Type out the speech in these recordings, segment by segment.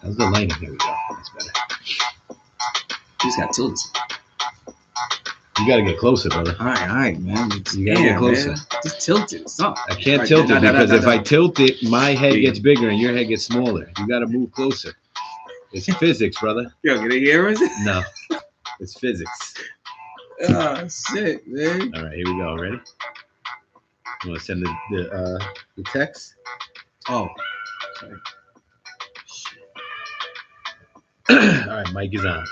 How's the lighting? Here we go. That's better. You just got tilted. You gotta get closer, brother. All right, man. You gotta get closer. Man. Just tilt it. Something. I can't tilt it because if I tilt it, my head gets bigger and your head gets smaller. You gotta move closer. It's physics, brother. Yo, can they hear us? No, it's physics. Oh, shit, man. All right, here we go. Ready? You want to send the text? Oh, sorry. All right, mic is on.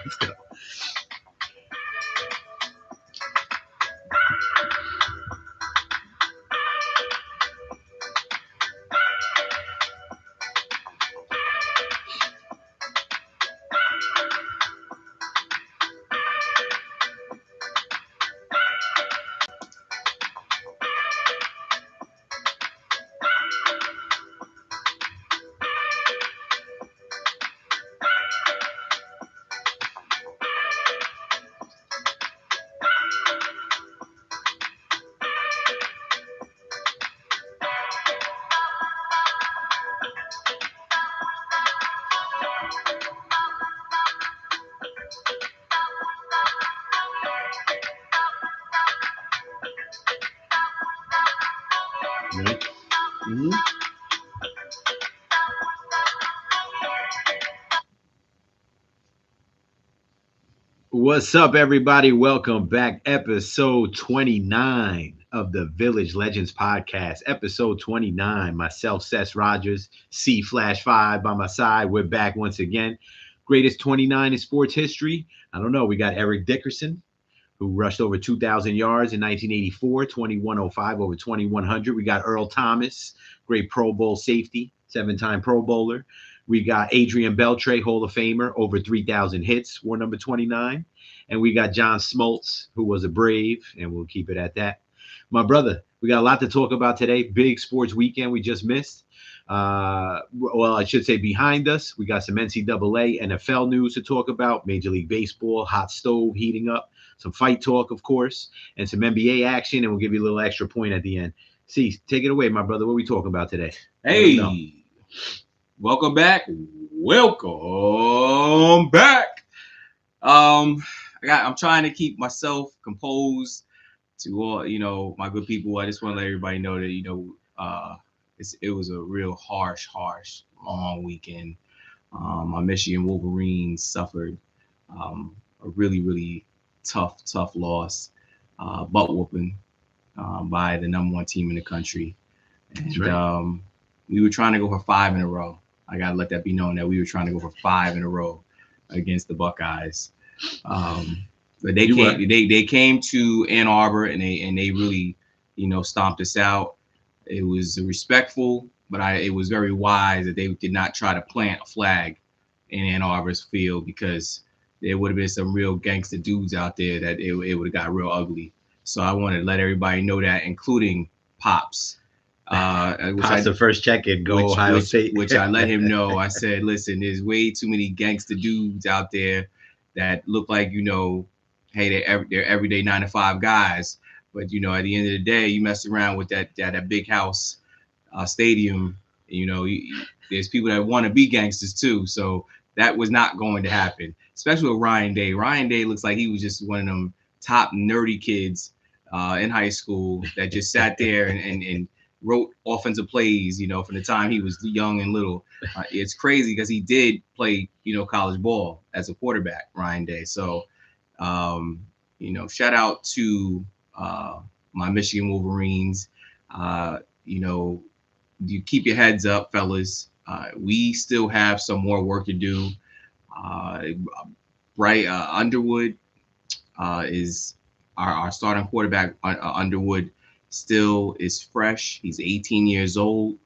Let's go. Right? Mm-hmm. What's up, everybody? Welcome back. Episode 29 of the Village Legends podcast. Episode 29. Myself, Seth Rogers, C Flash 5 by my side. We're back once again. Greatest 29 in sports history. I don't know. We got Eric Dickerson, who rushed over 2,000 yards in 1984, 2105 over 2100. We got Earl Thomas, great Pro Bowl safety, 7-time Pro Bowler. We got Adrian Beltre, Hall of Famer, over 3,000 hits, wore number 29. And we got John Smoltz, who was a Brave, and we'll keep it at that. My brother, we got a lot to talk about today. Big sports weekend we just missed. Well, I should say behind us. We got some NCAA, NFL news to talk about, Major League Baseball, hot stove heating up, some fight talk, of course, and some NBA action, and we'll give you a little extra point at the end. See, take it away, my brother. What are we talking about today? Hey, welcome back. Welcome back. I'm trying to keep myself composed to all, my good people. I just want to let everybody know that, it was a real harsh, long weekend. My Michigan Wolverines suffered a really, really tough loss, butt whooping by the number one team in the country. And That's right. We were trying to go for 5 in a row. I got to let that be known that we were trying to go for 5 in a row against the Buckeyes. But they came to Ann Arbor and they really, stomped us out. It was respectful, but it was very wise that they did not try to plant a flag in Ann Arbor's field, because there would have been some real gangster dudes out there that it would have got real ugly. So I wanted to let everybody know that, including Pops. Pops the first check-in, go Ohio State. Which I let him know. I said, listen, there's way too many gangster dudes out there that look like, hey, they're everyday 9-to-5 guys. But, at the end of the day, you mess around with that big house stadium, there's people that want to be gangsters too. So that was not going to happen, especially with Ryan Day. Ryan Day looks like he was just one of them top nerdy kids in high school that just sat there and wrote offensive plays, from the time he was young and little. It's crazy because he did play, college ball as a quarterback, Ryan Day. So, shout out to my Michigan Wolverines. You keep your heads up, fellas. We still have some more work to do. Underwood is our starting quarterback. Underwood still is fresh. He's 18 years old.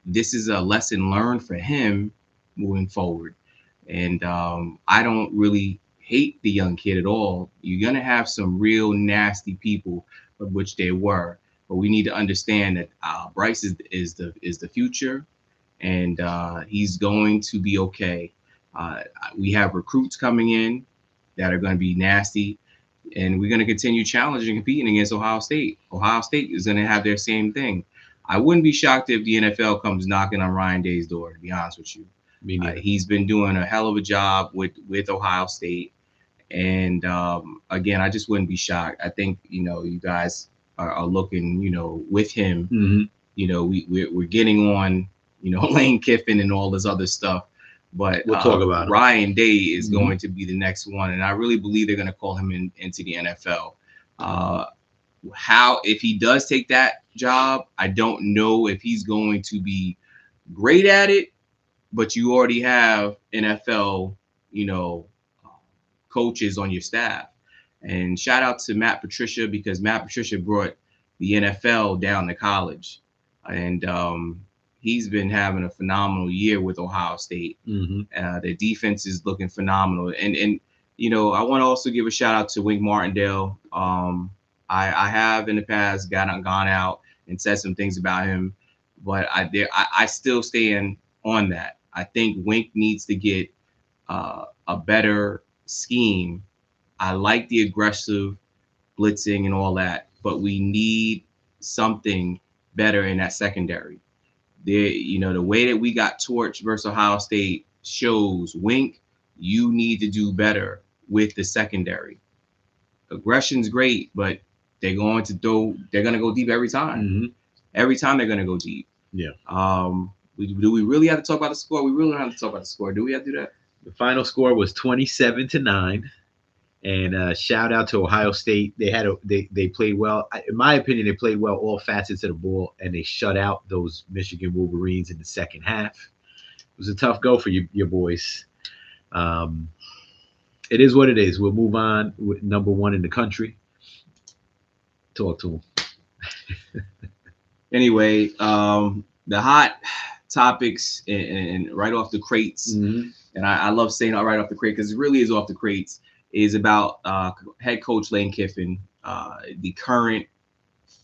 This is a lesson learned for him moving forward. And I don't really hate the young kid at all. You're going to have some real nasty people, of which there were. But we need to understand that Bryce is the future, and he's going to be okay. Uh, we have recruits coming in that are going to be nasty, and we're going to continue challenging and competing against Ohio State. Ohio State is going to have their same thing. I wouldn't be shocked if the NFL comes knocking on Ryan Day's door, to be honest with you. Me neither. He's been doing a hell of a job with Ohio State. And again, I just wouldn't be shocked. I think, you guys are looking, with him, Mm-hmm. We're getting on, Lane Kiffin and all this other stuff. But We'll talk about Ryan Day is Mhm. going to be the next one. And I really believe they're going to call him into the NFL. If he does take that job, I don't know if he's going to be great at it, but you already have NFL, coaches on your staff. And shout out to Matt Patricia, because Matt Patricia brought the NFL down to college. And he's been having a phenomenal year with Ohio State. Mm-hmm. The defense is looking phenomenal. And I want to also give a shout out to Wink Martindale. I have in the past gone out and said some things about him, but I still stand on that. I think Wink needs to get a better scheme. I like the aggressive blitzing and all that, but we need something better in that secondary. The way that we got torched versus Ohio State shows Wink, you need to do better with the secondary. Aggression's great, but they're going to go deep every time. Mm-hmm. Every time they're going to go deep. Yeah. Do we really have to talk about the score? We really don't have to talk about the score. Do we have to do that? The final score was 27-9. And shout out to Ohio State. They played well. In my opinion, they played well all facets of the ball, and they shut out those Michigan Wolverines in the second half. It was a tough go for your boys. It is what it is. We'll move on with number one in the country. Talk to them. Anyway, the hot topics and right off the crates, Mm-hmm. and I love saying right off the crate because it really is off the crates, is about head coach Lane Kiffin, the current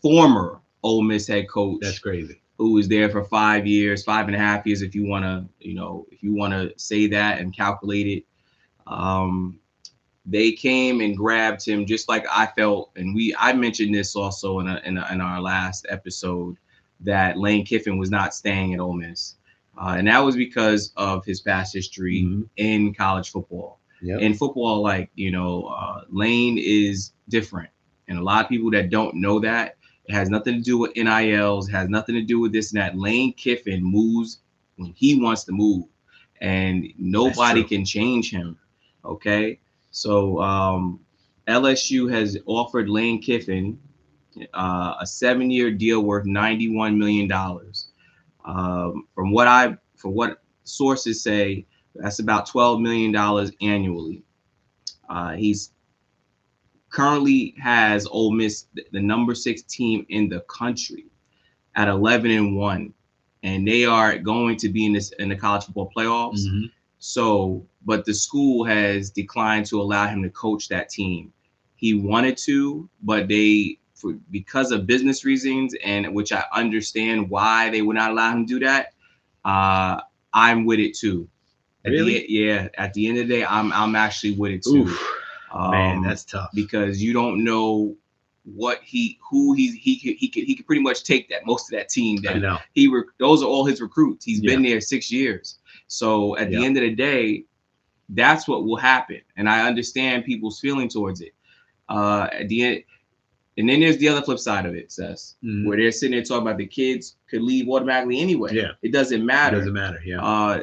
former Ole Miss head coach. That's crazy. Who was there for 5 years, 5.5 years, if you want to, say that and calculate it. They came and grabbed him just like I felt, and I mentioned this also in our last episode, that Lane Kiffin was not staying at Ole Miss, and that was because of his past history Mm-hmm. in college football. Yep. In football, Lane is different, and a lot of people that don't know that, it has nothing to do with NILs, has nothing to do with this and that. Lane Kiffin moves when he wants to move, and nobody can change him. Okay. So LSU has offered Lane Kiffin a 7-year deal worth $91 million. From what sources say, that's about $12 million annually. He's currently has Ole Miss, the number 6 team in the country, at 11-1, and they are going to be in the college football playoffs. Mm-hmm. So, but the school has declined to allow him to coach that team. He wanted to, but because of business reasons, and which I understand why they would not allow him to do that. I'm with it too. Really? At the end of the day, I'm actually with it too. Oof. Man, that's tough. Because you don't know he could pretty much take most of that team. That I know. Those are all his recruits. He's been there 6 years. So at the end of the day, that's what will happen. And I understand people's feeling towards it. At the end, and then there's the other flip side of it, Sess, Mm-hmm. where they're sitting there talking about the kids could leave automatically anyway. Yeah. It doesn't matter. It doesn't matter. Yeah.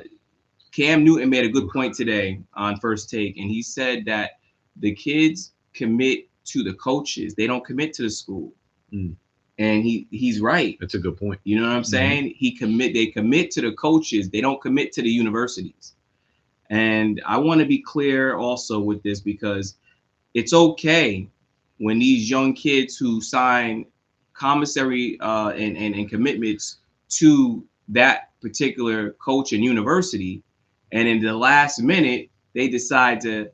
Cam Newton made a good point today on First Take, and he said that the kids commit to the coaches. They don't commit to the school. Mm. And he's right. That's a good point. You know what I'm saying? Mm-hmm. They commit to the coaches. They don't commit to the universities. And I want to be clear also with this, because it's okay when these young kids who sign commissary and commitments to that particular coach and university, and in the last minute they decide to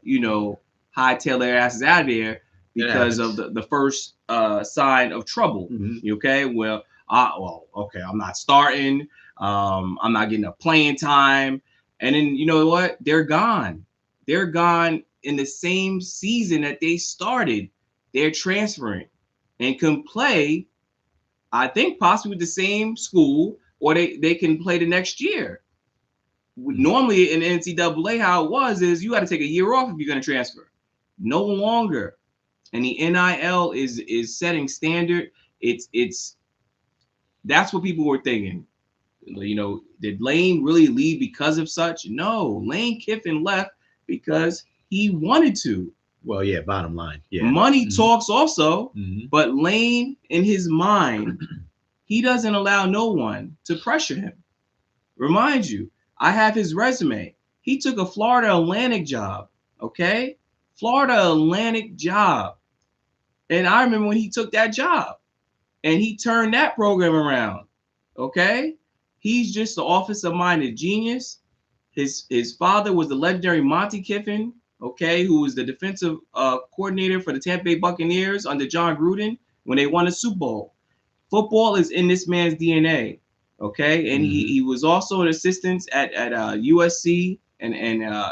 hightail their asses out of there because of the first sign of trouble. Mm-hmm. Okay, okay, I'm not starting. I'm not getting a playing time. And then you know what? They're gone. They're gone in the same season that they started. They're transferring and can play, I think, possibly with the same school, or they can play the next year. Normally in NCAA, how it was is you got to take a year off if you're going to transfer. No longer. And the NIL is setting standard. It's that's what people were thinking. You know, did Lane really leave because of such? No, Lane Kiffin left because he wanted to. Well, yeah, bottom line. Yeah. Money talks also, but Lane, in his mind, he doesn't allow no one to pressure him. Remind you, I have his resume. He took a Florida Atlantic job, okay? Florida Atlantic job. And I remember when he took that job and he turned that program around, okay? He's just the offensive-minded genius. His father was the legendary Monty Kiffin, okay, who was the defensive coordinator for the Tampa Bay Buccaneers under John Gruden when they won a Super Bowl. Football is in this man's DNA, okay? And he was also an assistant at USC and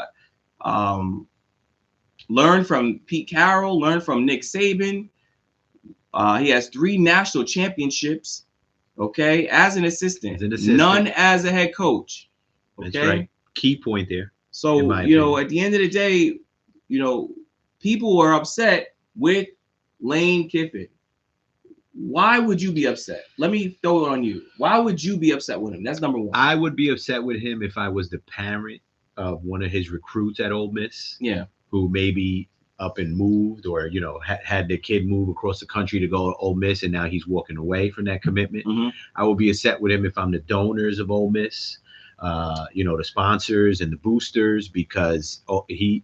learned from Pete Carroll, learned from Nick Saban. He has 3 national championships, okay, as an assistant. None as a head coach. Okay? That's right. Key point there. So, you know, at the end of the day, you know, people were upset with Lane Kiffin. Why would you be upset? Let me throw it on you. Why would you be upset with him? That's number one. I would be upset with him if I was the parent of one of his recruits at Ole Miss. Yeah. Who maybe up and moved, or you know, had the kid move across the country to go to Ole Miss, and now he's walking away from that commitment. I will be upset with him if I'm the donors of Ole Miss, you know, the sponsors and the boosters, because the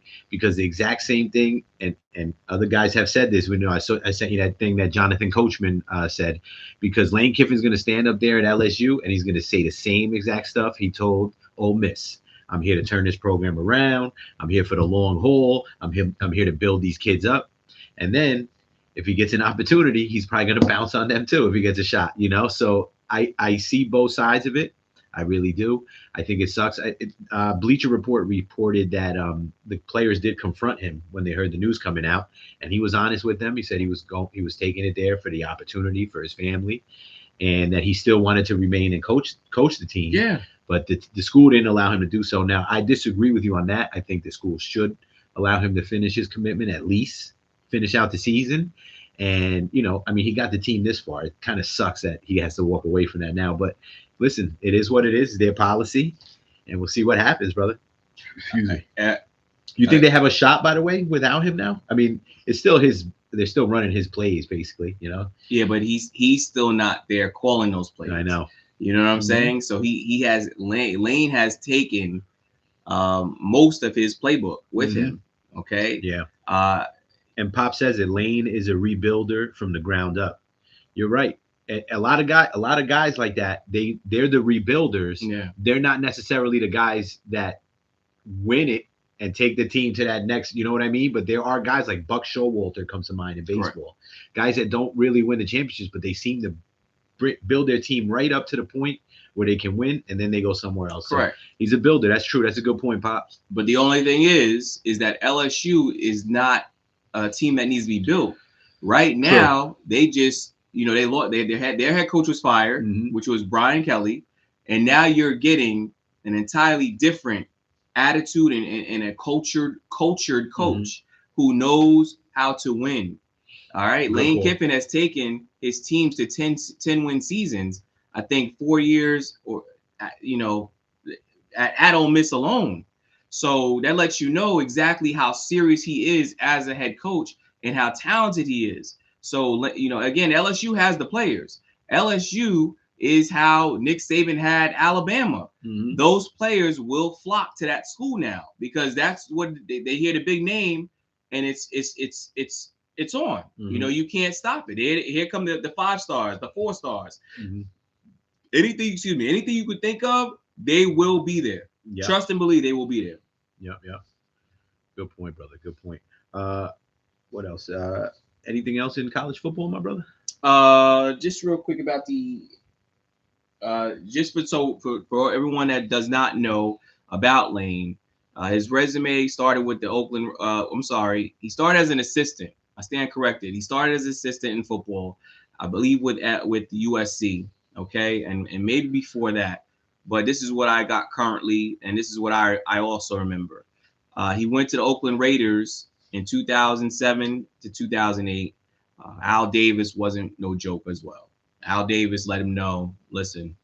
exact same thing, and other guys have said this. I sent you that thing that Jonathan Coachman said, because Lane Kiffin's going to stand up there at LSU and he's going to say the same exact stuff he told Ole Miss. I'm here to turn this program around. I'm here for the long haul. I'm here to build these kids up. And then if he gets an opportunity, he's probably going to bounce on them too if he gets a shot, you know? So I see both sides of it. I really do. I think it sucks. Bleacher Report reported that the players did confront him when they heard the news coming out, and he was honest with them. He said he was taking it there for the opportunity for his family, and that he still wanted to remain and coach the team. Yeah. But the school didn't allow him to do so. Now, I disagree with you on that. I think the school should allow him to finish his commitment, at least finish out the season. And, you know, I mean, he got the team this far. It kind of sucks that he has to walk away from that now. But listen, it is what it is. It's their policy. And we'll see what happens, brother. Excuse me. You think they have a shot, by the way, without him now? I mean, it's still they're still running his plays, basically, you know? Yeah, but he's still not there calling those plays. I know. You know what I'm saying? So he has Lane has taken most of his playbook with him. Okay. Yeah. And Pop says that Lane is a rebuilder from the ground up. You're right. A lot of guys like that, they're the rebuilders. Yeah. They're not necessarily the guys that win it and take the team to that next, you know what I mean? But there are guys like Buck Showalter comes to mind in baseball. Right. Guys that don't really win the championships, but they seem to build their team right up to the point where they can win, and then they go somewhere else. Correct. So he's a builder. That's true. That's a good point, Pops. But the only thing is that LSU is not a team that needs to be built. Right now, they just, you know, their head coach was fired, which was Brian Kelly, and now you're getting an entirely different attitude and a cultured coach who knows how to win. All right. Lane Kiffin has taken his teams to 10 win seasons, I think 4 years, or, you know, at Ole Miss alone. So that lets you know exactly how serious he is as a head coach and how talented he is. So, you know, again, LSU has the players. LSU is how Nick Saban had Alabama. Those players will flock to that school now because that's what they hear, the big name, and it's on. You know, you can't stop it. Here come the 5 stars, the 4 stars. Anything you could think of, they will be there. Yep. Trust and believe they will be there. Yep. Good point, brother. Good point. What else? Anything else in college football, my brother? Just real quick about the for everyone that does not know, about Lane. His resume started with the Oakland. He started as an assistant. I stand corrected. He started as an assistant in football, I believe, with USC. Okay, and maybe before that. But this is what I got currently, and this is what I also remember. He went to the Oakland Raiders in 2007 to 2008. Al Davis wasn't no joke as well. Al Davis let him know, listen,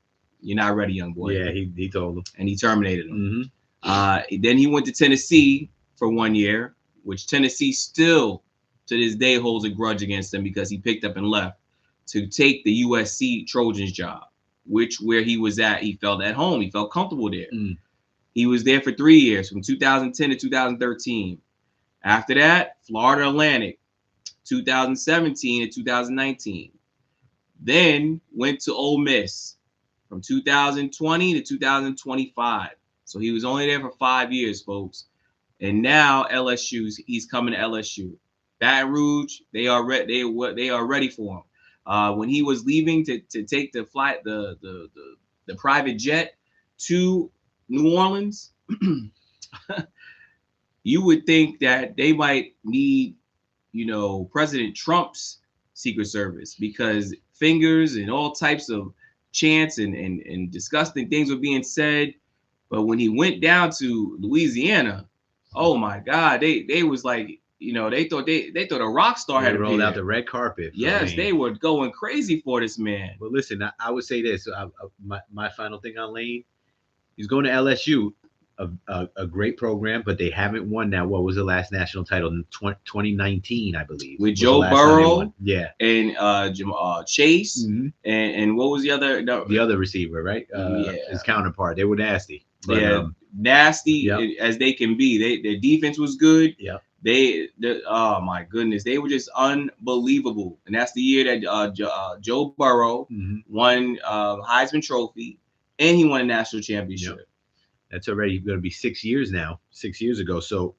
you're not ready, young boy. Yeah, he told him. And he terminated him. Mm-hmm. Then he went to Tennessee for 1 year, which Tennessee still to this day holds a grudge against him because he picked up and left to take the USC Trojans job, where he was at, he felt at home. He felt comfortable there. Mm. He was there for 3 years, from 2010 to 2013. After that, Florida Atlantic, 2017 to 2019. Then went to Ole Miss from 2020 to 2025. So he was only there for 5 years, folks. And now LSU, he's coming to LSU. Baton Rouge, they are ready for him. When he was leaving to take the flight, the private jet to New Orleans, you would think that they might need, President Trump's Secret Service, because fingers and all types of chants and disgusting things were being said. But when he went down to Louisiana, oh my God, they was like, they thought a rock star had rolled out the red carpet. Yes, Lane. They were going crazy for this man. Well, listen, I would say this. My final thing on Lane, he's going to LSU, a great program, but they haven't won now. What was the last national title in 2019, I believe, with Joe Burrow? Yeah, and Chase, mm-hmm. and what was the other? No, the other receiver, right? His counterpart. They were nasty. But, nasty as they can be. Their defense was good. Yeah. Oh my goodness, they were just unbelievable. And that's the year that Joe Burrow mm-hmm. won Heisman Trophy, and he won a national championship. Yep. That's already going to be 6 years now. 6 years ago, so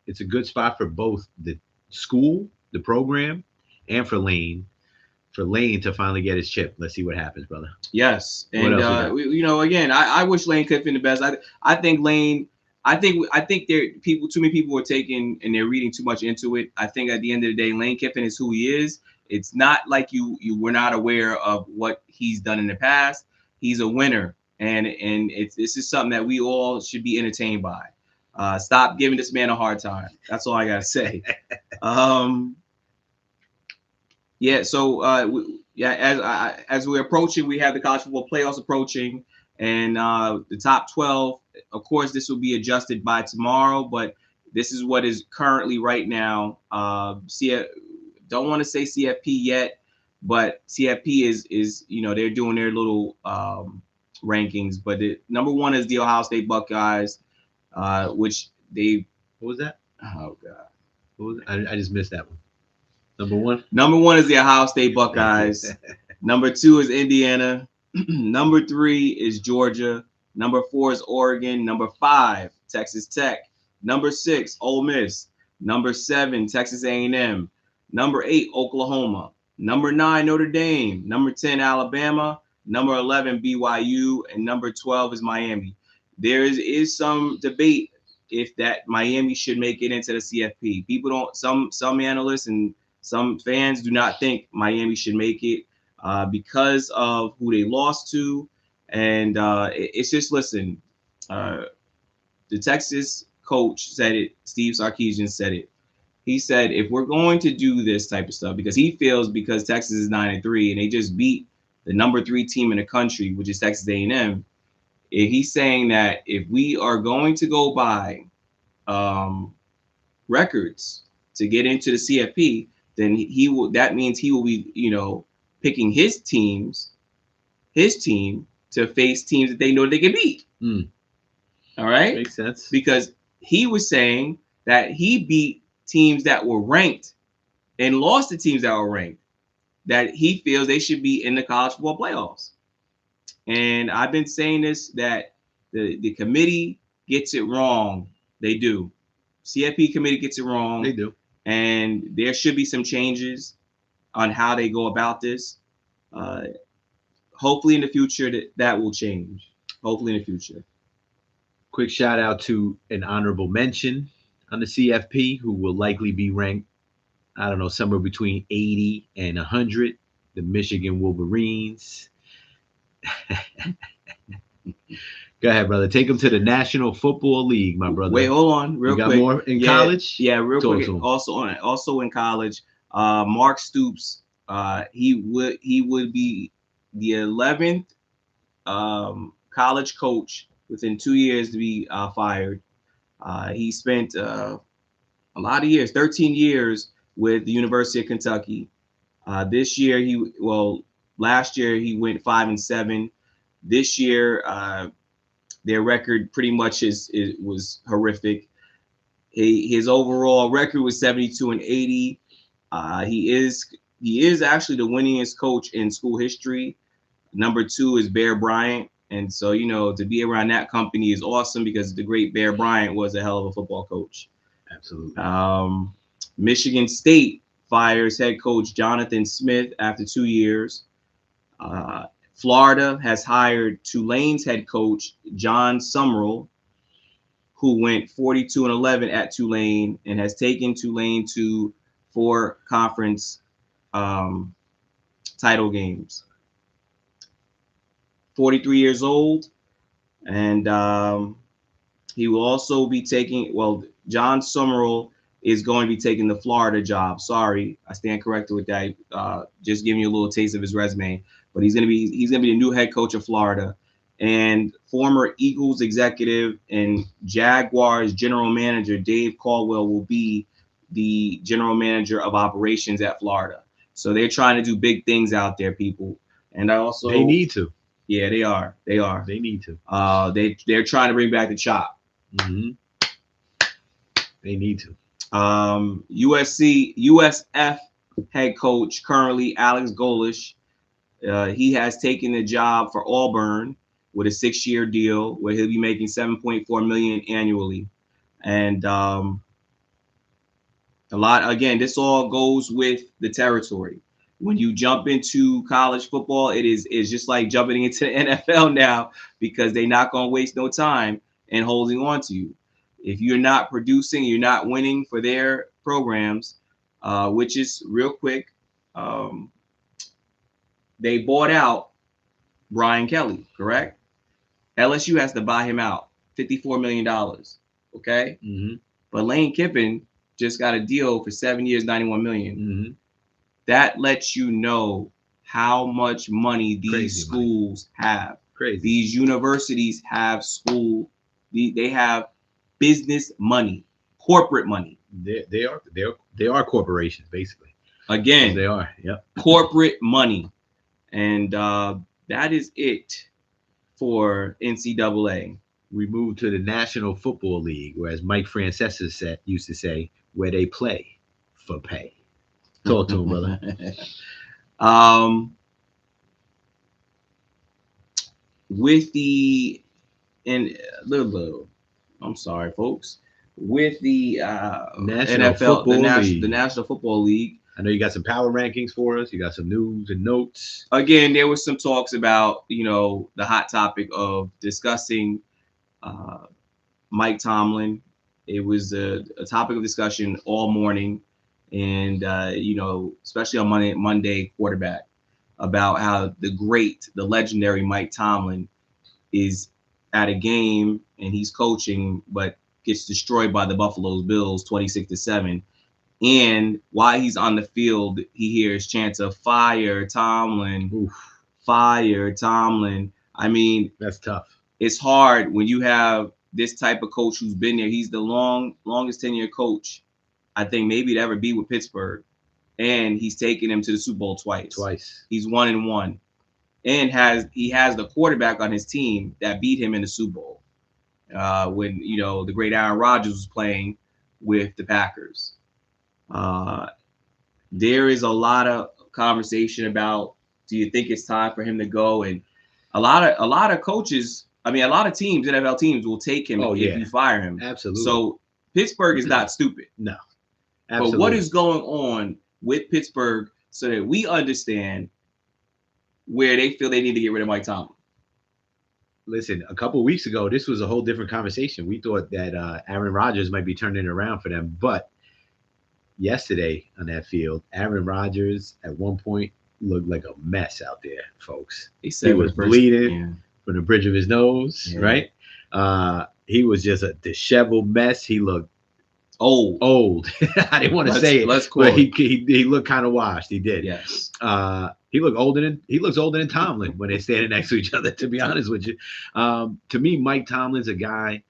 it's a good spot for both the school, the program, and for Lane. For Lane to finally get his chip. Let's see what happens, brother. Yes, and again, I wish Lane Kiffin the best. I think Lane. I think too many people are taking and they're reading too much into it. I think at the end of the day, Lane Kiffin is who he is. It's not like you were not aware of what he's done in the past. He's a winner, and this is something that we all should be entertained by. Stop giving this man a hard time. That's all I gotta say. Yeah. So as we're approaching, we have the college football playoffs approaching, and the top 12. Of course, this will be adjusted by tomorrow, but this is what is currently right now. Don't want to say CFP yet, but CFP is they're doing their little rankings. But the number one is the Ohio State Buckeyes, which they. What was that? Oh God, what was it? I just missed that one. Number one is the Ohio State Buckeyes. Number 2 is Indiana. Number 3 is Georgia. Number 4 is Oregon. Number 5, Texas Tech. Number 6, Ole Miss. Number 7, Texas A&M. Number 8, Oklahoma. Number 9, Notre Dame. Number 10, Alabama. Number 11, BYU. And number 12 is Miami. There is some debate if that Miami should make it into the CFP. People don't. Some analysts and some fans do not think Miami should make it because of who they lost to. And it's just, listen, the Texas coach said it. Steve Sarkisian said it. He said, if we're going to do this type of stuff, because he feels because Texas is 9-3 and they just beat the number 3 team in the country, which is Texas A&M, he's saying that if we are going to go by records to get into the CFP, then that means he will be, picking his team to face teams that they know they can beat. Mm. All right? Makes sense. Because he was saying that he beat teams that were ranked and lost to teams that were ranked, that he feels they should be in the college football playoffs. And I've been saying this, that the committee gets it wrong. They do. CFP committee gets it wrong. They do. And there should be some changes on how they go about this. Hopefully in the future that will change. Hopefully in the future. Quick shout out to an honorable mention on the CFP who will likely be ranked, I don't know, somewhere between 80 and 100. The Michigan Wolverines. Go ahead, brother. Take them to the National Football League, my brother. Wait, hold on, real you got quick. more in Yeah, college? Yeah, real Talk quick. to 'em. Also in college, Mark Stoops. He would be the 11th college coach within 2 years to be fired. He spent a lot of years, 13 years with the University of Kentucky. This year last year he went 5-7. This year, their record pretty much was horrific. His overall record was 72-80. He is actually the winningest coach in school history. Number 2 is Bear Bryant. And so, to be around that company is awesome because the great Bear Bryant was a hell of a football coach. Absolutely. Michigan State fires head coach Jonathan Smith after 2 years. Florida has hired Tulane's head coach John Summerall, who went 42-11 at Tulane and has taken Tulane to 4 conference title games. 43 years old, and he will also be taking. John Summerall is going to be taking the Florida job. Sorry, I stand corrected with that. Just giving you a little taste of his resume, but he's gonna be the new head coach of Florida. And former Eagles executive and Jaguars general manager Dave Caldwell will be the general manager of operations at Florida. So they're trying to do big things out there, people. And they need to. Yeah, they are. They need to. They're trying to bring back the chop. Mm-hmm. They need to. USF head coach currently Alex Golish. He has taken the job for Auburn with a 6-year deal where he'll be making $7.4 million annually. And a lot, again, this all goes with the territory. When you jump into college football, it's just like jumping into the NFL now, because they're not going to waste no time in holding on to you. If you're not producing, you're not winning for their programs, which is real quick. They bought out Brian Kelly, correct? LSU has to buy him out, $54 million. Okay? Mm-hmm. But Lane Kiffin just got a deal for 7 years, $91 million. Mm-hmm. That lets you know how much money these schools have. Crazy. These universities have they have business money, corporate money. They are corporations, basically. Again, they are. Yep. Corporate money. And that is it for NCAA. We move to the National Football League, where, as Mike Francesa used to say, where they play for pay. Talk to him, brother. With the I'm sorry, folks. With the NFL, the National Football League. I know you got some power rankings for us. You got some news and notes. Again, there was some talks about, the hot topic of discussing Mike Tomlin. It was a topic of discussion all morning, and especially on Monday quarterback, about how the legendary Mike Tomlin is at a game and he's coaching, but gets destroyed by the Buffalo Bills 26-7. And while he's on the field, he hears chants of "Fire Tomlin, Oof. Fire Tomlin." I mean, that's tough. It's hard when you have this type of coach who's been there. He's the longest tenured coach, I think, maybe to ever be with Pittsburgh, and he's taken him to the Super Bowl twice. He's 1-1, and he has the quarterback on his team that beat him in the Super Bowl when the great Aaron Rodgers was playing with the Packers. There is a lot of conversation about, do you think it's time for him to go? And a lot of coaches, a lot of teams, NFL teams, will take him if you fire him. Absolutely. So Pittsburgh is not stupid. No. Absolutely. But what is going on with Pittsburgh so that we understand where they feel they need to get rid of Mike Tomlin? listen, a couple of weeks ago, this was a whole different conversation. We thought that Aaron Rodgers might be turning it around for them, but yesterday on that field, Aaron Rodgers at one point looked like a mess out there, folks. He was bleeding from the bridge of his nose, right? He was just a disheveled mess. He looked old. I didn't want to say it, but he looked kind of washed. He did. Yes. He looks older than Tomlin when they're standing next to each other. To be honest with you, to me, Mike Tomlin's a guy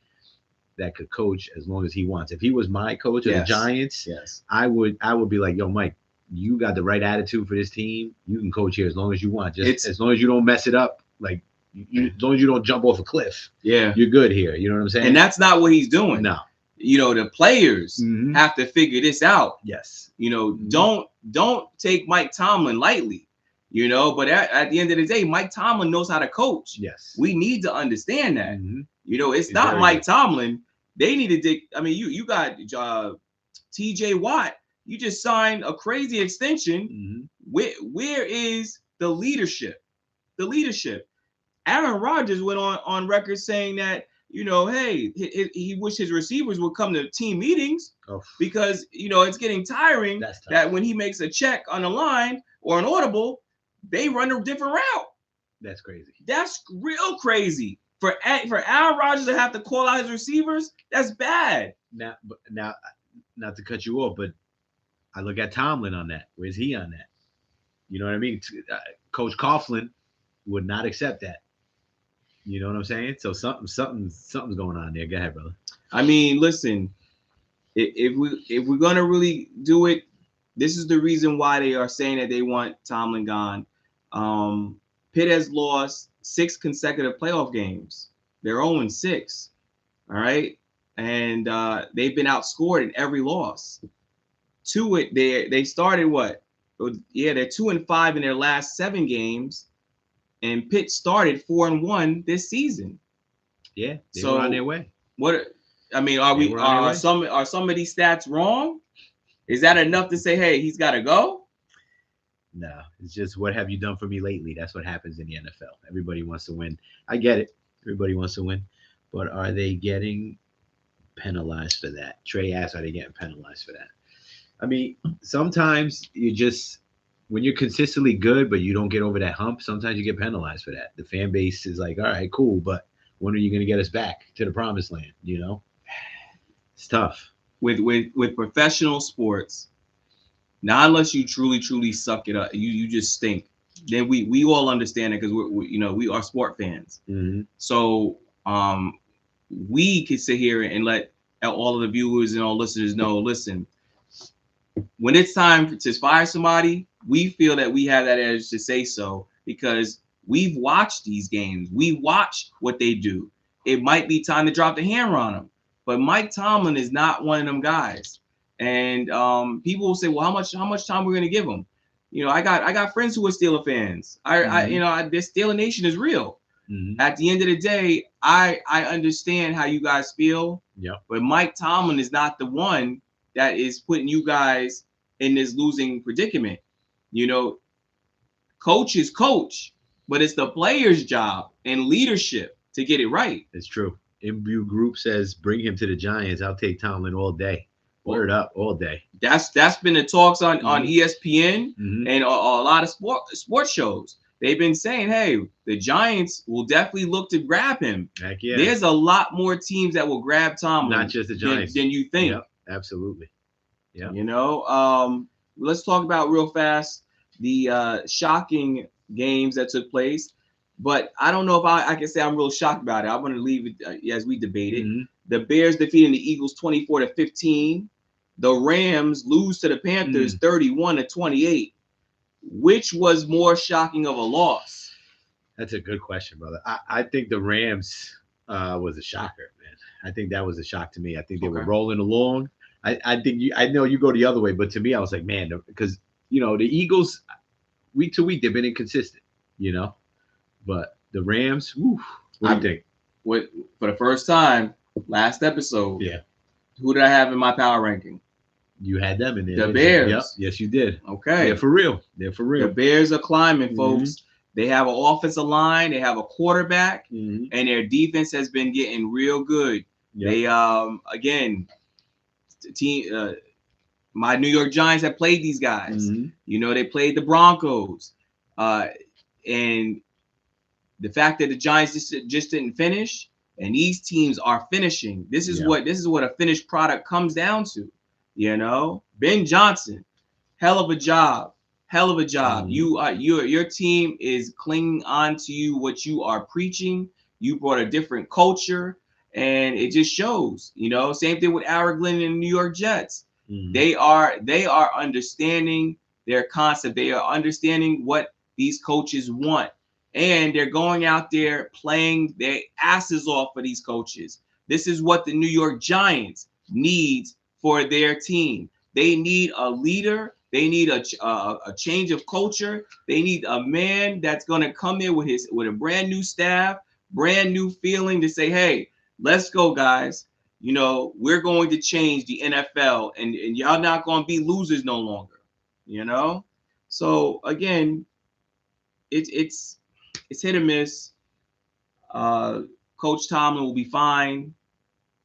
that could coach as long as he wants. If he was my coach of the Giants, I would be like, yo, Mike, you got the right attitude for this team. You can coach here as long as you want. Just as long as you don't mess it up. Like, as long as you don't jump off a cliff. Yeah, you're good here. You know what I'm saying? And that's not what he's doing. No. You know, the players have to figure this out. Yes. You know, don't take Mike Tomlin lightly. You know, but at the end of the day, Mike Tomlin knows how to coach. Yes. We need to understand that. You know, it's not Mike Tomlin. They need to dig. I mean, you got TJ Watt. You just signed a crazy extension. Where is the leadership? The leadership. Aaron Rodgers went on record saying that, you know, hey, he wished his receivers would come to team meetings because, you know, it's getting tiring that when he makes a check on the line or an audible, they run a different route. That's crazy. That's real crazy. For Aaron Rodgers to have to call out his receivers, that's bad. Now, not to cut you off, but I look at Tomlin on that. Where's he on that? You know what I mean? Coach Coughlin would not accept that. You know what I'm saying? So something's going on there. Go ahead, brother. I mean, listen, if we're gonna really do it, this is the reason why they are saying that they want Tomlin gone. Pitt has lost 6 consecutive playoff games. They're 0-6. All right, and they've been outscored in every loss. They started what? Yeah, they're 2-5 in their last 7 games. And Pitt started 4-1 this season. Yeah, they were on their way. What? I mean, are some of these stats wrong? Is that enough to say, hey, he's got to go? No, it's just what have you done for me lately? That's what happens in the NFL. Everybody wants to win. I get it. Everybody wants to win, but are they getting penalized for that? Trey asked, are they getting penalized for that? I mean, sometimes when you're consistently good, but you don't get over that hump, sometimes you get penalized for that. The fan base is like, all right, cool, but when are you going to get us back to the promised land? You know, it's tough. With professional sports, not unless you truly suck it up, you just stink. Then we all understand it because we are sport fans. So we can sit here and let all of the viewers and all listeners know, listen, when it's time to fire somebody, we feel that we have that edge to say so because we've watched these games. We watch what they do. It might be time to drop the hammer on them. But Mike Tomlin is not one of them guys. And people will say, well, how much time we're going to give him? You know, I got friends who are Steeler fans. This Steeler Nation is real. At the end of the day, I understand how you guys feel. Yeah. But Mike Tomlin is not the one that is putting you guys in this losing predicament. You know, coach is coach, but it's the player's job and leadership to get it right. It's true. Imbue Group says, bring him to the Giants. I'll take Tomlin all day. Word up all day. That's been the talks on ESPN and a lot of sports shows. They've been saying, hey, the Giants will definitely look to grab him. Heck yeah. There's a lot more teams that will grab Tomlin. Not just the Giants. Than you think. Yep, absolutely. Yeah. You know, let's talk about real fast the shocking games that took place. But I don't know if I can say I'm real shocked about it. I'm going to leave it as we debate it. The Bears defeating the Eagles 24-15. The Rams lose to the Panthers 31-28. Which was more shocking of a loss? That's a good question, brother. I think the Rams was a shocker, man. I think that was a shock to me. I think they were rolling along. I know you go the other way, but to me, I was like, man, because, you know, the Eagles, week to week, they've been inconsistent, you know. But the Rams, what do you think? For the first time, last episode, who did I have in my power ranking? You had them in there. The Bears. Yep. Yes, you did. Okay. They're for real. The Bears are climbing, folks. They have an offensive line. They have a quarterback, Mm-hmm. and their defense has been getting real good. Yep. They again, team. My New York Giants have played these guys. Mm-hmm. You know, they played the Broncos, and the fact that the Giants just didn't finish, and these teams are finishing. This is what a finished product comes down to. You know, Ben Johnson, hell of a job, hell of a job. Mm-hmm. Your team is clinging on to you what you are preaching. You brought a different culture, and it just shows. You know, same thing with Aaron Glenn and the New York Jets. Mm-hmm. They are understanding their concept. They are understanding what these coaches want, and they're going out there playing their asses off for these coaches. This is what the New York Giants needs for their team. They need a leader. They need a change of culture. They need a man that's going to come in with a brand new staff, brand new feeling to say, hey, let's go, guys. You know, we're going to change the NFL, and y'all not going to be losers no longer. You know, so again, it's hit or miss. Coach Tomlin will be fine.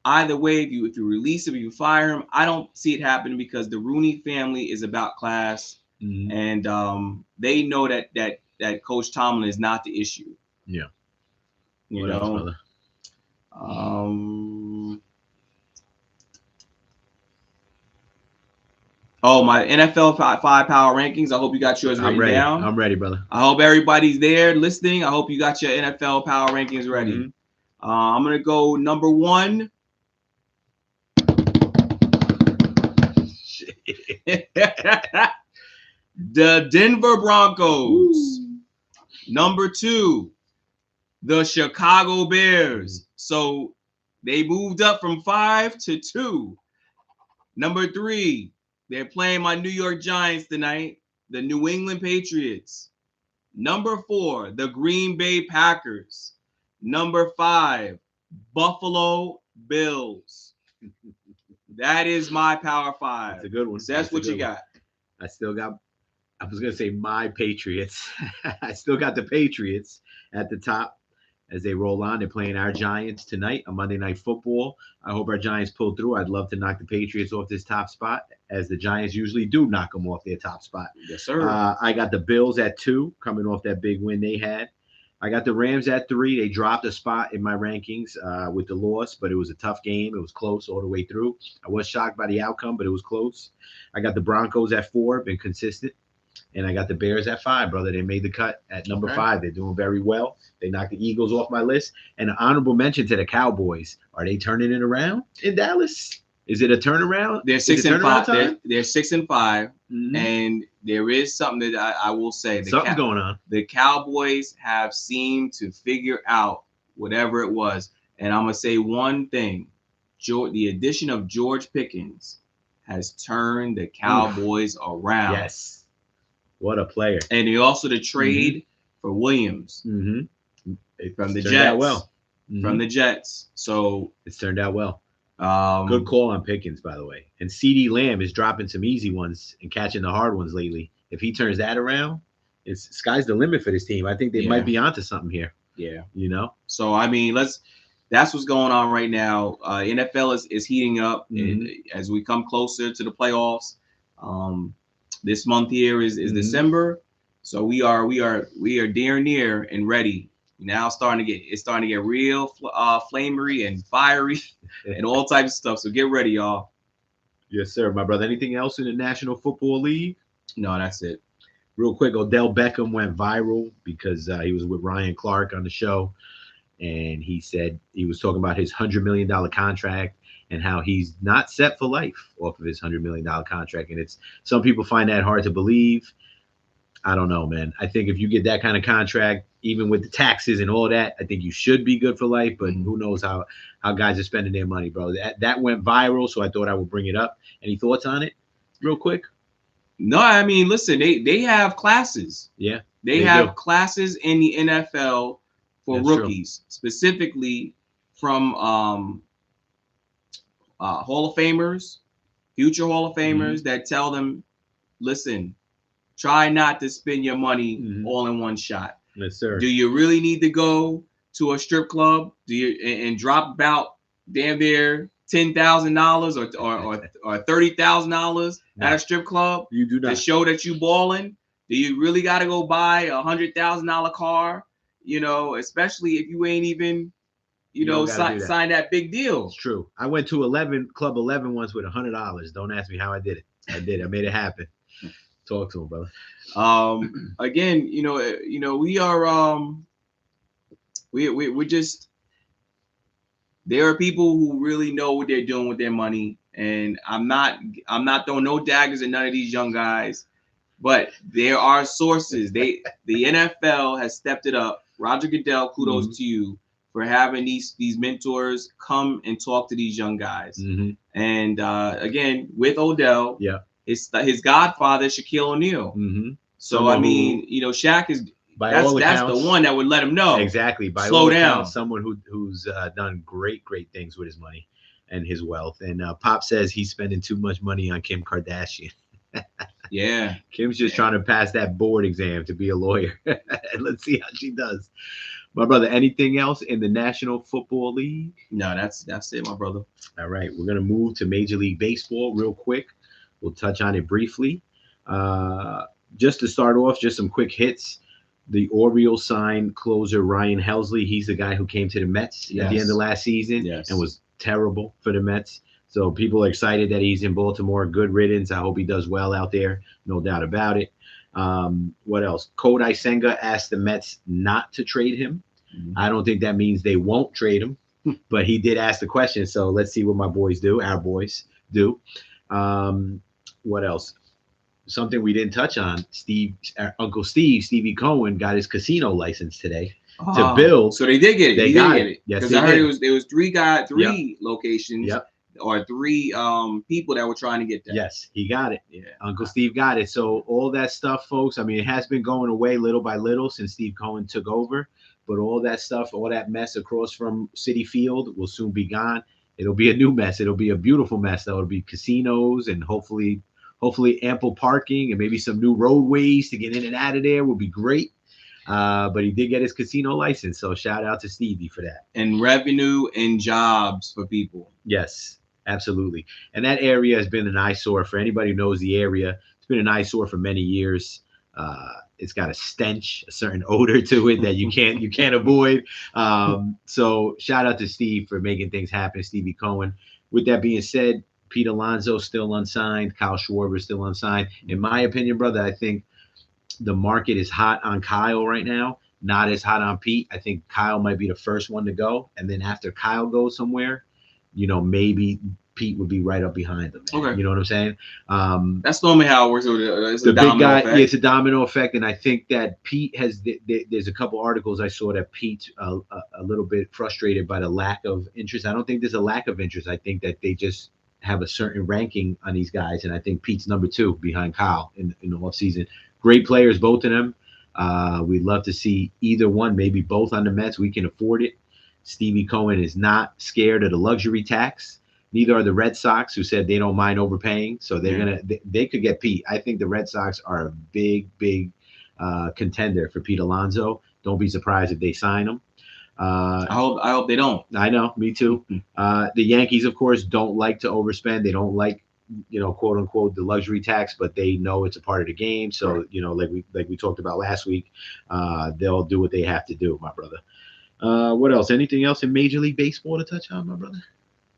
Either way, if you release him, if you fire him, I don't see it happening because the Rooney family is about class, Mm-hmm. and they know that Coach Tomlin is not the issue. Yeah. You What know. else, brother? Oh, my NFL five power rankings. I hope you got yours written down. I'm ready, brother. I hope everybody's there listening. I hope you got your NFL power rankings ready. Mm-hmm. I'm gonna go number 1. The Denver Broncos. Ooh. Number 2, the Chicago Bears. So they moved up from 5 to 2. Number 3, they're playing my New York Giants tonight, the New England Patriots. Number 4, the Green Bay Packers. Number 5, Buffalo Bills. That is my Power 5. That's a good one. So that's what you got. I was going to say my Patriots. I still got the Patriots at the top as they roll on. They're playing our Giants tonight on Monday Night Football. I hope our Giants pull through. I'd love to knock the Patriots off this top spot, as the Giants usually do knock them off their top spot. Yes, sir. I got the Bills at 2, coming off that big win they had. I got the Rams at 3. They dropped a spot in my rankings with the loss, but it was a tough game. It was close all the way through. I was shocked by the outcome, but it was close. I got the Broncos at 4, been consistent. And I got the Bears at 5, brother. They made the cut at number 5. They're doing very well. They knocked the Eagles off my list. And an honorable mention to the Cowboys. Are they turning it around in Dallas? Is it a turnaround? They're 6-5. They're 6-5. Mm-hmm. And there is something that I will say. Something's going on. The Cowboys have seemed to figure out whatever it was. And I'm going to say one thing. The addition of George Pickens has turned the Cowboys around. Yes. What a player. And they also the trade for Williams from the Jets. Out well. From the Jets. So it's turned out well. Good call on Pickens, by the way. And CeeDee Lamb is dropping some easy ones and catching the hard ones lately. If he turns that around, it's sky's the limit for this team. I think they might be onto something here. Yeah. You know? So, I mean, that's what's going on right now. NFL is heating up as we come closer to the playoffs. This month here is December, so we are dear near and ready. Now it's starting to get real flamery and fiery and all types of stuff. So get ready, y'all. Yes, sir, my brother. Anything else in the National Football League? No, that's it. Real quick, Odell Beckham went viral because he was with Ryan Clark on the show, and he said he was talking about his $100 million contract and how he's not set for life off of his $100 million contract. And it's some people find that hard to believe. I don't know, man. I think if you get that kind of contract, even with the taxes and all that, I think you should be good for life. But who knows how guys are spending their money, bro. That went viral, so I thought I would bring it up. Any thoughts on it real quick? No, I mean, listen, they have classes. Yeah. They have classes in the NFL for That's rookies, specifically from Hall of Famers, future Hall of Famers that tell them, listen, try not to spend your money all in one shot. Yes, sir. Do you really need to go to a strip club? Do you and drop about damn near $10,000 or $30,000 at No, a strip club you do to not. show that you balling? Do you really got to go buy $100,000 car? Especially if you ain't even You don't got to do that. sign that big It's deal. true. I went to Club 11 once with $100. Don't ask me how I did it. I did. I made it happen. Talk to him, brother. Again, we are we're just there are people who really know what they're doing with their money, and I'm not throwing no daggers at none of these young guys, but there are sources. The NFL has stepped it up. Roger Goodell, kudos Mhm. to you for having these mentors come and talk to these young guys. Mhm. And again, with Odell, Yeah. his godfather Shaquille O'Neal. Mhm. So I Someone mean, Shaq is by that's all that's the accounts, one that would let him know. exactly. By Slow all down. accounts, someone who's done great things with his money and his wealth. And Pop says he's spending too much money on Kim Kardashian. Yeah. Kim's just Yeah. trying to pass that board exam to be a lawyer. And let's see how she does. My brother, anything else in the National Football League? No, that's it, my brother. All right, we're gonna move to Major League Baseball real quick. We'll touch on it briefly. Uh, just to start off, just some quick hits. The Orioles signed closer Ryan Helsley. He's the guy who came to the Mets at the end of last season and was terrible for the Mets. So people are excited that he's in Baltimore. Good riddance. I hope he does well out there. No doubt about it. What else? Kodai Senga asked the Mets not to trade him. Mhm. I don't think that means they won't trade him, but he did ask the question. So let's see what my boys do. Our boys do. What else? Something we didn't touch on. Uncle Stevie Cohen got his casino license today to build. So they did get it. They He got did get it. it. Yes, Because they I heard did. there was three Yep. locations. Yep. Or three people that were trying to get that. Yes, he got it. Yeah. Uncle Steve got it. So all that stuff, folks, I mean, it has been going away little by little since Steve Cohen took over. But all that stuff, all that mess across from Citi Field will soon be gone. It'll be a new mess. It'll be a beautiful mess. There'll be casinos and hopefully ample parking and maybe some new roadways to get in and out of there will be great. But he did get his casino license. So shout out to Stevie for that. And revenue and jobs for people. Yes. Absolutely. And that area has been an eyesore for anybody who knows the area. It's been an eyesore for many years. It's got a stench, a certain odor to it that you can't avoid. So shout out to Steve for making things happen, Stevie Cohen. With that being said, Pete Alonso still unsigned. Kyle Schwarber still unsigned. In my opinion, brother, I think the market is hot on Kyle right now, not as hot on Pete. I think Kyle might be the first one to go. And then after Kyle goes somewhere, maybe Pete would be right up behind them. Okay. You know what I'm saying? That's normally how it works. It's the a big guy, effect. yeah, it's a domino effect. And I think that Pete has, there's a couple articles I saw that Pete's a little bit frustrated by the lack of interest. I don't think there's a lack of interest. I think that they just have a certain ranking on these guys. And I think Pete's number 2 behind Kyle in the offseason. Great players, both of them. We'd love to see either one, maybe both on the Mets. We can afford it. Stevie Cohen is not scared of the luxury tax. Neither are the Red Sox, who said they don't mind overpaying. So they could get Pete. I think the Red Sox are a big contender for Pete Alonso. Don't be surprised if they sign him. I hope they don't. I know, me too. The Yankees, of course, don't like to overspend. They don't like, quote unquote, the luxury tax, but they know it's a part of the game. So, right. like we talked about last week, they'll do what they have to do, my brother. What else? Anything else in Major League Baseball to touch on, my brother?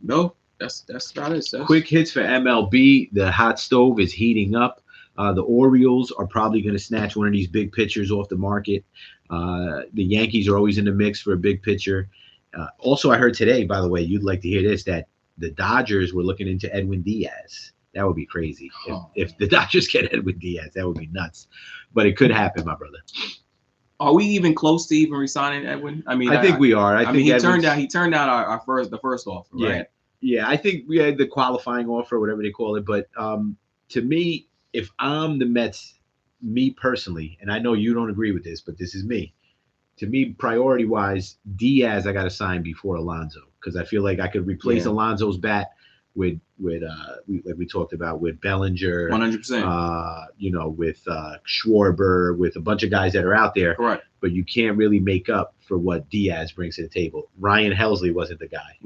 No, that's about it. Quick hits for MLB. The hot stove is heating up. The Orioles are probably going to snatch one of these big pitchers off the market. The Yankees are always in the mix for a big pitcher. Also, I heard today, by the way, you'd like to hear this, that the Dodgers were looking into Edwin Diaz. That would be crazy. If the Dodgers get Edwin Diaz, that would be nuts. But it could happen, my brother. Are we even close to even resigning Edwin? I mean, I think we are. I think he turned down the first offer, right? Yeah. I think we had the qualifying offer, whatever they call it. But to me, if I'm the Mets, me personally, and I know you don't agree with this, but this is me. To me, priority-wise, Diaz I got to sign before Alonso because I feel like I could replace Alonso's bat like we talked about with Bellinger, 100%. With Schwarber, with a bunch of guys that are out there. Correct. But you can't really make up for what Diaz brings to the table. Ryan Helsley wasn't the guy.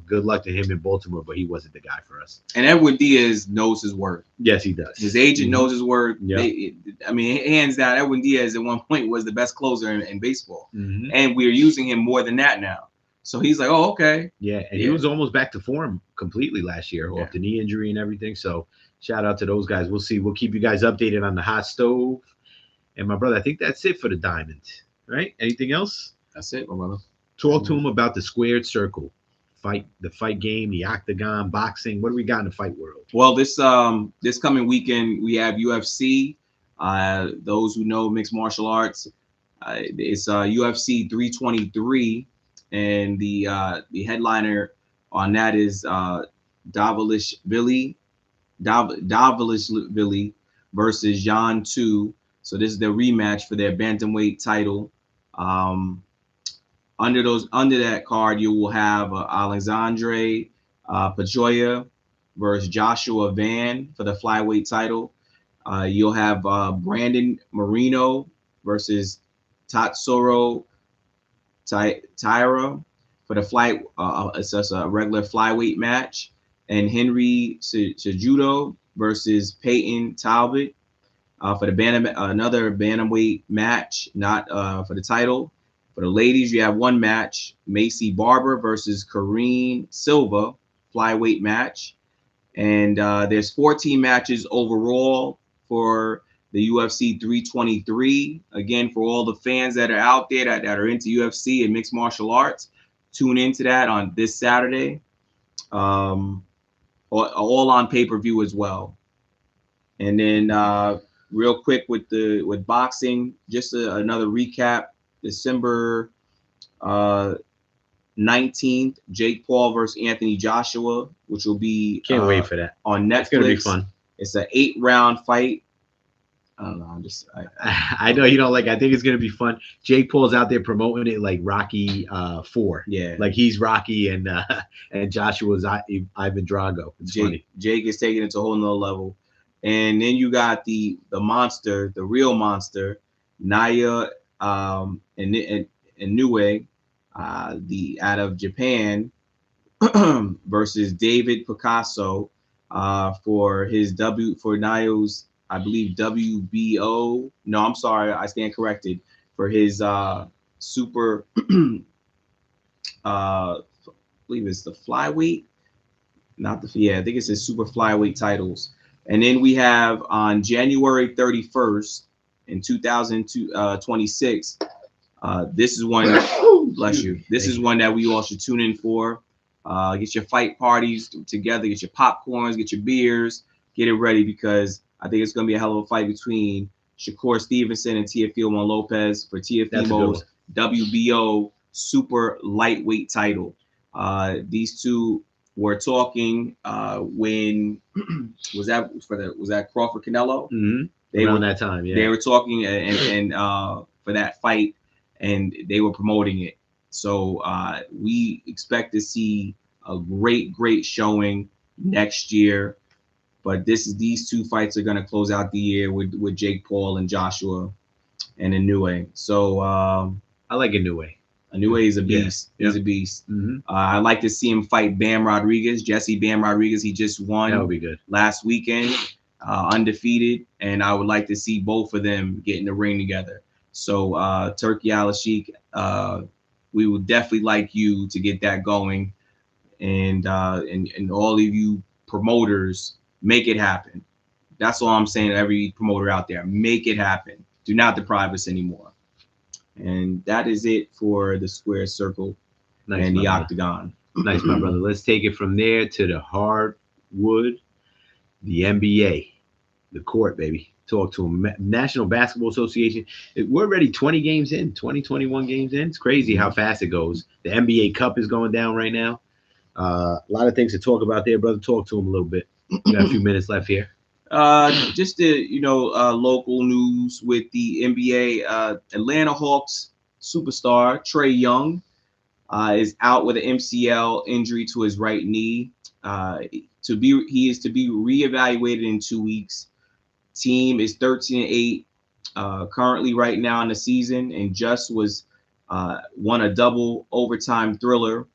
Good luck to him in Baltimore, but he wasn't the guy for us. And Edwin Diaz knows his worth. Yes, he does. His agent knows his worth. Yep. Hands down, Edwin Diaz at one point was the best closer in baseball. Mm-hmm. And we're using him more than that now. So he's like, oh, okay. Yeah, and he was almost back to form completely last year off the knee injury and everything. So shout out to those guys. We'll see. We'll keep you guys updated on the hot stove. And my brother, I think that's it for the Diamond. Right? Anything else? That's it, my brother. Talk to him about the squared circle. The fight game, the octagon, boxing. What do we got in the fight world? Well, this coming weekend we have UFC. Those who know mixed martial arts, it's UFC 323, and the headliner on that is Davalishvili versus Jan Tu. So this is their rematch for their bantamweight title. Under that card, you will have Alexandre Pajoya versus Joshua Van for the flyweight title. You'll have Brandon Moreno versus Tatsuro Taira for the it's just a regular flyweight match, and Henry Cejudo versus Peyton Talbot for the another bantamweight match, not for the title. For the ladies, you have one match: Macy Barber versus Karine Silva, flyweight match. And there's 14 matches overall for the UFC 323. Again, for all the fans that are out there that are into UFC and mixed martial arts, tune into that on this Saturday. All on pay-per-view as well. And then real quick with boxing, just another recap. December 19th, Jake Paul versus Anthony Joshua, which will be can't wait for that on Netflix. It's gonna be fun. It's an 8-round fight. I don't know. I know you don't like. I think it's gonna be fun. Jake Paul's out there promoting it like Rocky 4. Yeah, like he's Rocky and Joshua's Ivan Drago. It's funny. Jake is taking it to a whole nother level. And then you got the monster, the real monster, Naya Inoue, the out of Japan, versus David Picasso for Nayo's, I believe, WBO. No, I'm sorry, I stand corrected. For his super, I believe it's the flyweight, I think it's his super flyweight titles. And then we have on January 31st in 2026. This is one. Bless you. This is one that we all should tune in for. Get your fight parties together. Get your popcorns. Get your beers. Get it ready, because I think it's going to be a hell of a fight between Shakur Stevenson and Teofimo Lopez for Teofimo's WBO super lightweight title. These two were talking when was that Crawford Canelo? Mm-hmm. Around that time, yeah. They were talking and for that fight, and they were promoting it. So we expect to see a great showing next year. But these two fights are going to close out the year with Jake Paul and Joshua and Inoue. So I like Inoue. Inoue is a beast. Yeah. He's a beast. Mm-hmm. I'd like to see him fight Bam Rodriguez. Jesse Bam Rodriguez. He just won. That would be good. Last weekend, undefeated, and I would like to see both of them get in the ring together. So Turkey Al-Sheikh, we would definitely like you to get that going, and all of you promoters, make it happen. That's all I'm saying to every promoter out there. Make it happen. Do not deprive us anymore. And that is it for the square circle and the octagon. Nice, my brother. Let's take it from there to the hardwood, the NBA, the court, baby. Talk to them. National Basketball Association. We're already 20 games in, 21 games in. It's crazy how fast it goes. The NBA Cup is going down right now. A lot of things to talk about there, brother. Talk to them a little bit. We got a few minutes left here. Just the local news with the NBA. Atlanta Hawks superstar Trae Young is out with an MCL injury to his right knee. He is to be reevaluated in 2 weeks. Team is 13-8 currently right now in the season, and just was won a double overtime thriller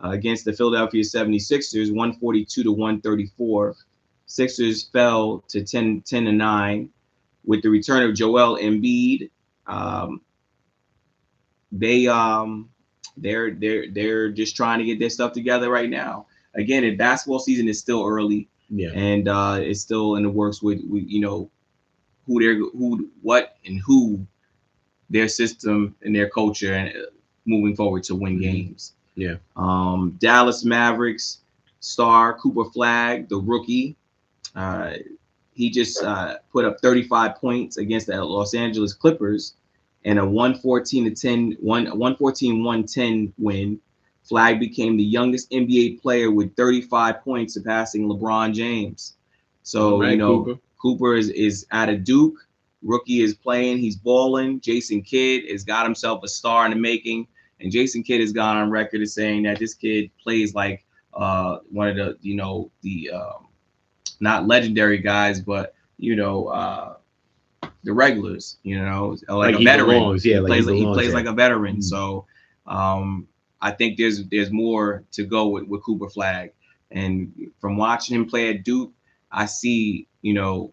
against the Philadelphia 76ers, 142 to 134. Sixers fell to 10-9 with the return of Joel Embiid. Um, they they're just trying to get their stuff together right now. Again, the basketball season is still early, and it's still in the works with who their system and their culture and moving forward to win games. Yeah. Dallas Mavericks star Cooper Flag, the rookie, he just put up 35 points against the Los Angeles Clippers in a 114-110 win. Flag became the youngest NBA player with 35 points, surpassing LeBron James. So, Cooper is out of Duke. Rookie is playing. He's balling. Jason Kidd has got himself a star in the making. And Jason Kidd has gone on record as saying that this kid plays like one of the, not legendary guys, but, the regulars, like a veteran. Belongs. Yeah, he plays like a veteran. Mm-hmm. So I think there's more to go with Cooper Flag. And from watching him play at Duke, I see,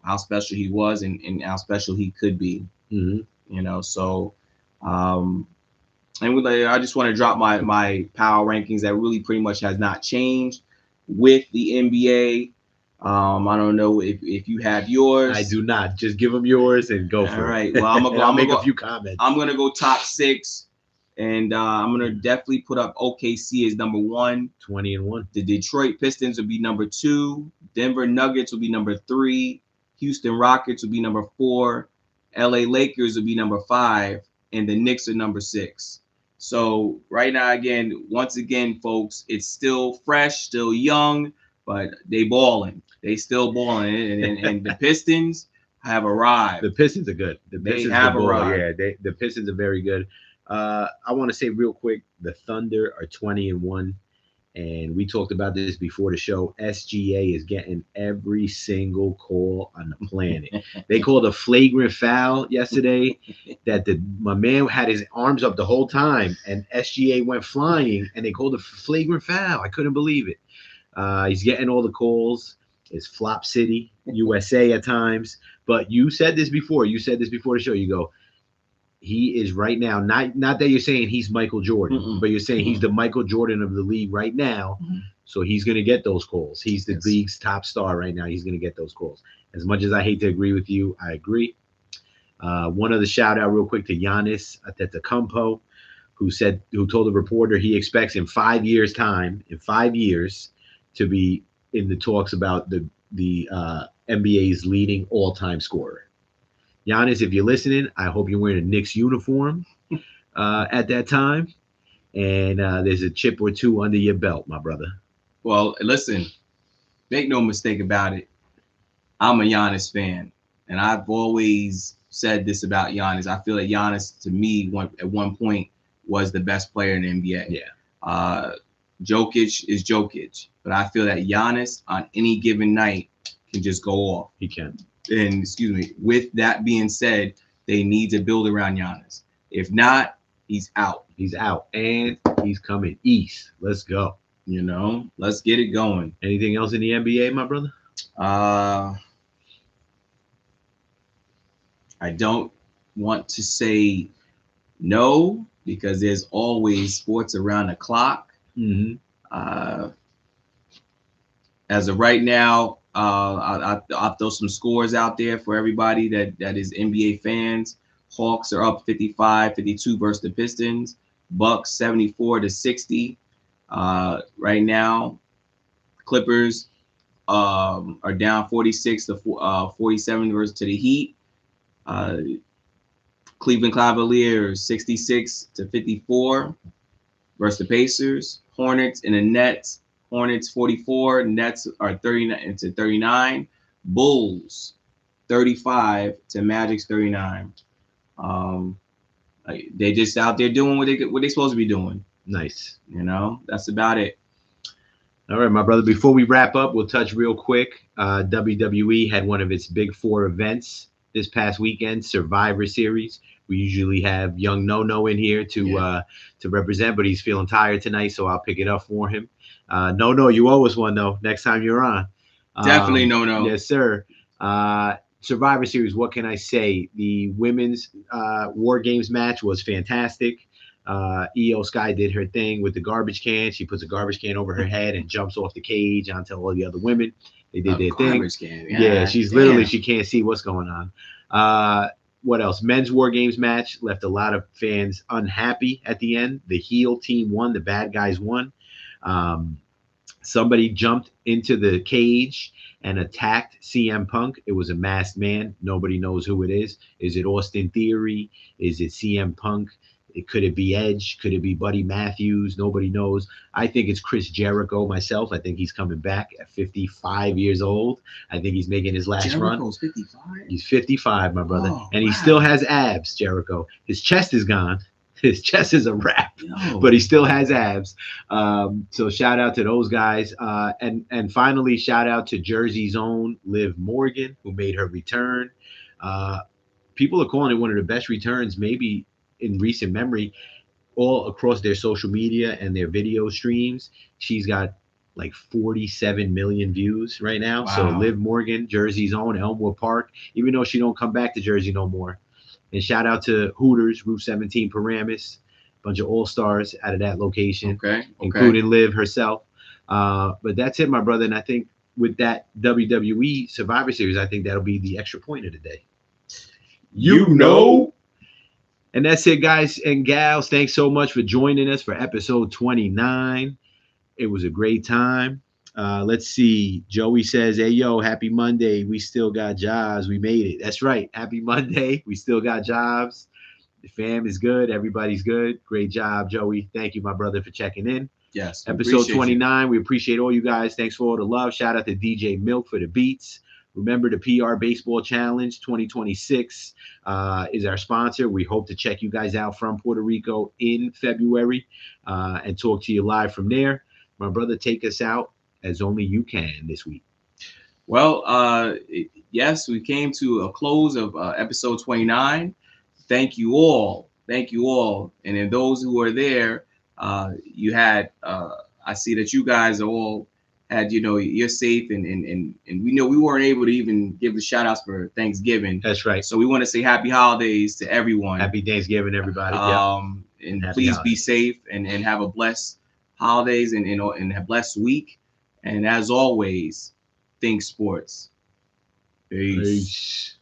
how special he was and how special he could be. Mm-hmm. So and I just want to drop my power rankings that really pretty much has not changed with the NBA. I don't know if you have yours. I do not. Just give them yours and go for it. All right. Well, I'm gonna make a few comments. I'm gonna go top 6, and I'm gonna definitely put up OKC as number 1. 20-1. The Detroit Pistons will be number 2. Denver Nuggets will be number 3. Houston Rockets will be number 4. LA Lakers will be number 5, and the Knicks are number 6. So right now, once again, folks, it's still fresh, still young, but they balling. They still balling, and the Pistons have arrived. The Pistons are good. They have arrived. Yeah, the Pistons are very good. I want to say real quick, the Thunder are 20-1, and we talked about this before the show. SGA is getting every single call on the planet. They called a flagrant foul yesterday that my man had his arms up the whole time, and SGA went flying, and they called a flagrant foul. I couldn't believe it. He's getting all the calls. It's Flop City, USA at times. But you said this before. You said this before the show. You go, he is right now, not that you're saying he's Michael Jordan, but you're saying he's the Michael Jordan of the league right now. So he's going to get those calls. He's the league's top star right now. He's going to get those calls. As much as I hate to agree with you, I agree. One other shout out real quick to Giannis Antetokounmpo, who told the reporter he expects in 5 years' time, to be in the talks about the NBA's leading all-time scorer. Giannis, if you're listening, I hope you're wearing a Knicks uniform at that time, and there's a chip or two under your belt, my brother. Well, listen, make no mistake about it. I'm a Giannis fan, and I've always said this about Giannis. I feel that Giannis, to me, at one point, was the best player in the NBA. Yeah. Jokic is Jokic, but I feel that Giannis on any given night can just go off. He can. And with that being said, they need to build around Giannis. If not, he's out. He's out, and he's coming east. Let's go. Let's get it going. Anything else in the NBA, my brother? I don't want to say no, because there's always sports around the clock. As of right now, I'll throw some scores out there for everybody that is NBA fans. Hawks are up 55-52 versus the Pistons. Bucks 74-60. Right now, Clippers are down 46-47 versus to the Heat. Cleveland Cavaliers 66-54 versus the Pacers. Hornets and the Nets. Hornets 44, Nets are 39-39. Bulls 35 to Magic's 39. They just out there doing what they supposed to be doing. Nice. That's about it. All right, my brother. Before we wrap up, we'll touch real quick. WWE had one of its big four events this past weekend, Survivor Series. We usually have young No in here to represent, but he's feeling tired tonight, so I'll pick it up for him. No, you owe us one though. Next time you're on. Definitely no. Yes, sir. Survivor Series. What can I say? The women's War Games match was fantastic. EO Sky did her thing with the garbage can. She puts a garbage can over her head and jumps off the cage onto all the other women. They did their thing. Can. Yeah, she's literally, she can't see what's going on. What else? Men's War Games match left a lot of fans unhappy at the end. The heel team won. The bad guys won. Somebody jumped into the cage and attacked CM Punk. It was a masked man. Nobody knows who it is. Is it Austin Theory? Is it CM Punk? Could it be Edge? Could it be Buddy Matthews? Nobody knows. I think it's Chris Jericho myself. I think he's coming back at 55 years old. I think he's making his last run. Jericho's 55? He's 55, my brother. Oh, and he still has abs, Jericho. His chest is gone. His chest is a wrap, but he still has abs. So shout out to those guys. And finally, shout out to Jersey's own Liv Morgan, who made her return. People are calling it one of the best returns maybe in recent memory, all across their social media and their video streams. She's got like 47 million views right now. Wow. So Liv Morgan, Jersey's own, Elmwood Park, even though she don't come back to Jersey no more. And shout out to Hooters, Route 17 Paramus, a bunch of all-stars out of that location, including Liv herself. But that's it, my brother. And I think with that WWE Survivor Series, I think that'll be the extra point of the day. And that's it, guys and gals. Thanks so much for joining us for episode 29. It was a great time. Let's see. Joey says, hey, yo, happy Monday. We still got jobs. We made it. That's right. Happy Monday. We still got jobs. The fam is good. Everybody's good. Great job, Joey. Thank you, my brother, for checking in. Yes. Episode 29. We appreciate all you guys. Thanks for all the love. Shout out to DJ Milk for the beats. Remember, the PR Baseball Challenge 2026 is our sponsor. We hope to check you guys out from Puerto Rico in February and talk to you live from there. My brother, take us out as only you can this week. Well, yes, we came to a close of episode 29. Thank you all. And in those who are there, you had, I see that you guys all had, you're safe, and we know we weren't able to even give the shout outs for Thanksgiving. That's right. So we want to say happy holidays to everyone. Happy Thanksgiving, everybody. And please be safe and have a blessed holidays and a blessed week. And as always, think sports. Peace.